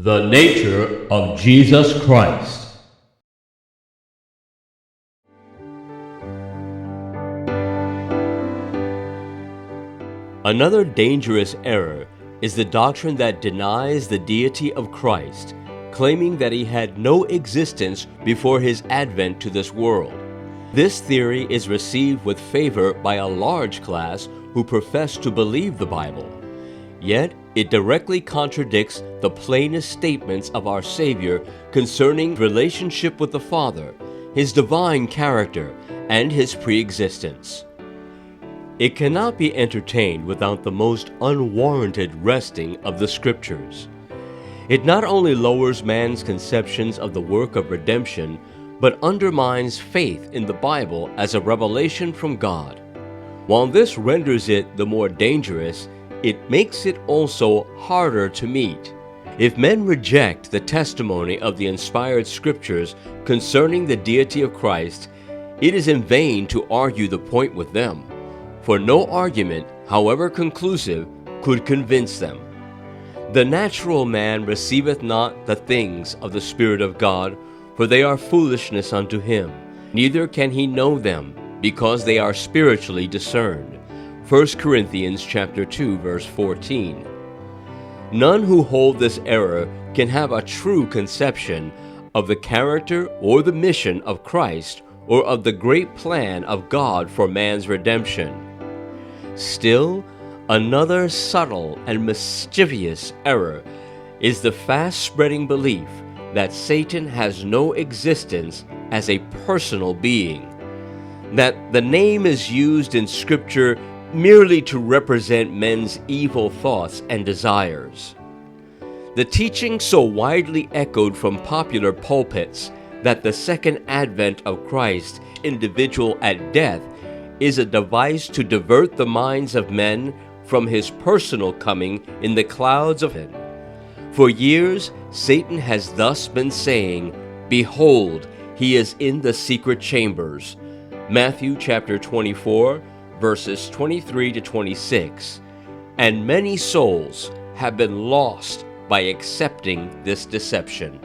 The nature of Jesus Christ. Another dangerous error is the doctrine that denies the deity of Christ, claiming that he had no existence before his advent to this world. This theory is received with favor by a large class who profess to believe the Bible. Yet, it directly contradicts the plainest statements of our Savior concerning relationship with the Father, his divine character, and his pre-existence. It cannot be entertained without the most unwarranted wresting of the Scriptures. It not only lowers man's conceptions of the work of redemption, but undermines faith in the Bible as a revelation from God. While this renders it the more dangerous, it makes it also harder to meet. If men reject the testimony of the inspired Scriptures concerning the deity of Christ, it is in vain to argue the point with them, for no argument, however conclusive, could convince them. The natural man receiveth not the things of the Spirit of God, for they are foolishness unto him, neither can he know them, because they are spiritually discerned. 1 Corinthians chapter 2, verse 14. None who hold this error can have a true conception of the character or the mission of Christ or of the great plan of God for man's redemption. Still, another subtle and mischievous error is the fast-spreading belief that Satan has no existence as a personal being, that the name is used in Scripture merely to represent men's evil thoughts and desires. The teaching so widely echoed from popular pulpits that the second advent of Christ, individual at death, is a device to divert the minds of men from his personal coming in the clouds of heaven. For years, Satan has thus been saying, "Behold, he is in the secret chambers." Matthew chapter 24, verses 23 to 26, and many souls have been lost by accepting this deception.